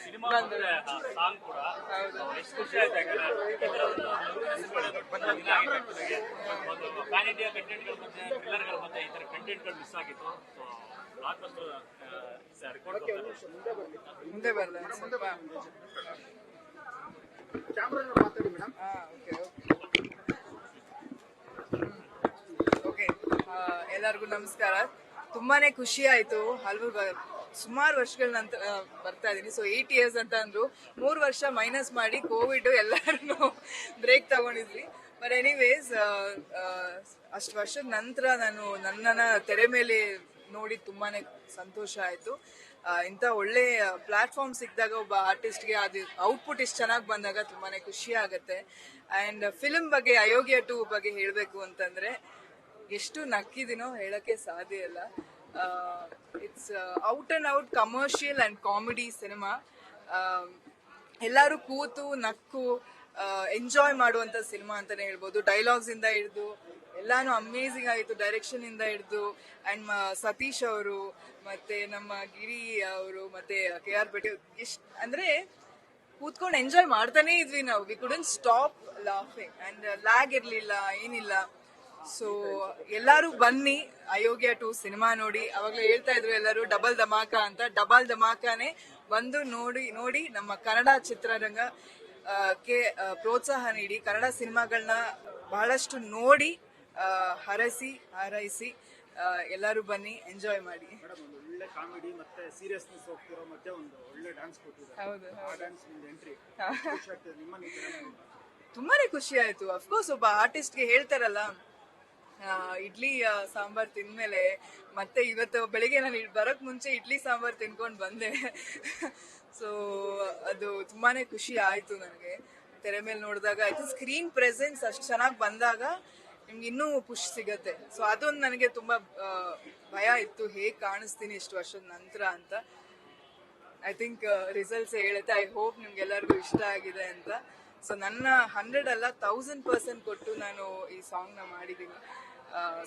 Song ಕೂಡ ಎಷ್ಟು ಖುಷಿ ಆಯ್ತು. ಯಾಕಂದ್ರೆ ಒಂದು ಪ್ಯಾನ್ ಇಂಡಿಯಾ ಕಂಟೆಂಟ್ಗಳ ಮತ್ತೆ ಥ್ರಿಲ್ಲರ್ಗಳ ಮತ್ತೆ ಈ ತರ ಕಂಟೆಂಟ್ಗಳು ಮಿಸ್ ಆಗಿತ್ತು. ಮುಂದೆ ಬರಲ್ಲ ಸ್ವಲ್ಪ ಓಕೆ. ಎಲ್ಲರಿಗೂ ನಮಸ್ಕಾರ. ತುಂಬಾನೇ ಖುಷಿ ಆಯ್ತು. ಸುಮಾರು ವರ್ಷಗಳ ನಂತರ ಬರ್ತಾ ಇದೀನಿ. ಸೊ 8 years ಅಂತ ಅಂದ್ರು, 3 ವರ್ಷ ಮೈನಸ್ ಮಾಡಿ ಕೋವಿಡ್ ಎಲ್ಲರೂ ಬ್ರೇಕ್ ತಗೊಂಡಿದ್ವಿ. ಬಟ್ ಎನಿವೇಸ್ ಅಷ್ಟು ವರ್ಷದ ನಂತರ ನಾನು ನನ್ನನ್ನ ತೆರೆ ಮೇಲೆ ನೋಡಿ ತುಂಬಾನೇ ಸಂತೋಷ ಆಯ್ತು. ಇಂಥ ಒಳ್ಳೆ ಪ್ಲಾಟ್ಫಾರ್ಮ್ ಸಿಕ್ಕಿದಾಗ ಒಬ್ಬ ಆರ್ಟಿಸ್ಟ್ಗೆ ಅದು ಔಟ್ಪುಟ್ ಇಷ್ಟು ಚೆನ್ನಾಗಿ ಬಂದಾಗ ತುಂಬಾನೇ ಖುಷಿ ಆಗುತ್ತೆ. ಅಂಡ್ ಫಿಲ್ಮ್ ಬಗ್ಗೆ ಅಯೋಗ್ಯ 2 ಬಗ್ಗೆ ಹೇಳಬೇಕು ಅಂತಂದ್ರೆ ಎಷ್ಟು ನಕ್ಕಿದಿನೋ ಹೇಳಕ್ಕೆ ಸಾಧ್ಯ ಇಲ್ಲ. It's out and out commercial and comedy cinema. ಎಲ್ಲರೂ ಕೂತು ನಕ್ಕು ಎಂಜಾಯ್ ಮಾಡುವಂತ ಸಿನಿಮಾ ಅಂತಾನೆ ಹೇಳ್ಬೋದು. ಡೈಲಾಗ್ಸ್ ಇಂದ ಹಿಡಿದು ಎಲ್ಲಾನು ಅಮೇಝಿಂಗ್ ಆಗಿತ್ತು. ಡೈರೆಕ್ಷನ್ ಇಂದ ಹಿಡಿದು ಅಂಡ್ ಸತೀಶ್ ಅವರು ಮತ್ತೆ ನಮ್ಮ ಗಿರಿ ಅವರು ಮತ್ತೆ KR ಪೇಟೆ ಅಂದ್ರೆ ಕೂತ್ಕೊಂಡು ಎಂಜಾಯ್ ಮಾಡ್ತಾನೆ ಇದ್ವಿ ನಾವು. V couldn't stop laughing and lag ಇರ್ಲಿಲ್ಲ, ಏನಿಲ್ಲ. ಸೊ ಎಲ್ಲಾರು ಬನ್ನಿ ಅಯೋಗ್ಯ 2 ಸಿನಿಮಾ ನೋಡಿ. ಅವಾಗ್ಲೂ ಹೇಳ್ತಾ ಇದ್ರು ಎಲ್ಲರೂ ಡಬಲ್ ಧಮಾಕ ಅಂತ. ಡಬಲ್ ಧಮಾಕಾನೆ ಬಂದು ನೋಡಿ ನಮ್ಮ ಕನ್ನಡ ಚಿತ್ರರಂಗ ಕ್ಕೆ ಪ್ರೋತ್ಸಾಹ ನೀಡಿ ಕನ್ನಡ ಸಿನಿಮಾಗಳನ್ನ ಬಹಳಷ್ಟು ನೋಡಿ ಹಾರೈಸಿ ಎಲ್ಲರೂ ಬನ್ನಿ ಎಂಜಾಯ್ ಮಾಡಿ. ಒಳ್ಳೆ ಕಾಮಿಡಿ ಮತ್ತೆ ಸೀರಿಯಸ್ನೆಸ್ ಹೋಗ್ತಿರೋ ಮಧ್ಯೆ ಒಂದು ಒಳ್ಳೆ ಡ್ಯಾನ್ಸ್ ಕೊಟ್ಟಿದ್ದಾರೆ. ಹೌದು, ಆ ಡ್ಯಾನ್ಸ್ ನಿಮ್ದು ಎಂಟ್ರಿ ತುಂಬಾನೇ ಖುಷಿ ಆಯ್ತು. ಅಫ್ಕೋರ್ಸ್ ಒಬ್ಬ ಆರ್ಟಿಸ್ಟ್ಗೆ ಹೇಳ್ತಾರಲ್ಲ, ಇಡ್ಲಿ ಸಾಂಬಾರ್ ತಿಂದ್ಮೇಲೆ ಮತ್ತೆ ಇವತ್ತು ಬೆಳಿಗ್ಗೆ ನಾನು ಬರೋಕ್ ಮುಂಚೆ ಇಡ್ಲಿ ಸಾಂಬಾರ್ ತಿನ್ಕೊಂಡು ಬಂದೆ. ಸೊ ಅದು ತುಂಬಾನೇ ಖುಷಿ ಆಯ್ತು ನನಗೆ. ತೆರೆ ಮೇಲೆ ನೋಡಿದಾಗ ಆಯ್ತು ಸ್ಕ್ರೀನ್ ಪ್ರೆಸೆನ್ಸ್ ಅಷ್ಟು ಚೆನ್ನಾಗಿ ಬಂದಾಗ ನಿಮ್ಗೆ ಇನ್ನೂ ಪುಷ್ ಸಿಗತ್ತೆ. ಸೊ ಅದೊಂದು ನನಗೆ ತುಂಬಾ ಭಯ ಇತ್ತು, ಹೇಗ್ ಕಾಣಿಸ್ತೀನಿ ಇಷ್ಟು ವರ್ಷದ ನಂತರ ಅಂತ. ಐ ಥಿಂಕ್ ರಿಸಲ್ಟ್ಸ್ ಹೇಳುತ್ತೆ. ಐ ಹೋಪ್ ನಿಮ್ಗೆಲ್ಲರಿಗೂ ಇಷ್ಟ ಆಗಿದೆ ಅಂತ. ಸೊ ನನ್ನ 100 ಅಲ್ಲ 1000% ಕೊಟ್ಟು ನಾನು ಈ ಸಾಂಗ್ ನ ಮಾಡಿದ್ದೀನಿ.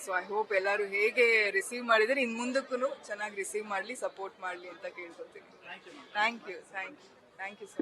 ಸೊ ಐ ಹೋಪ್ ಎಲ್ಲರೂ ಹೇಗೆ ರಿಸೀವ್ ಮಾಡಿದ್ರೆ ಇನ್ ಮುಂದಕ್ಕೂ ಚೆನ್ನಾಗಿ ರಿಸೀವ್ ಮಾಡ್ಲಿ, ಸಪೋರ್ಟ್ ಮಾಡ್ಲಿ ಅಂತ ಕೇಳ್ಕೊತೀನಿ. Thank you so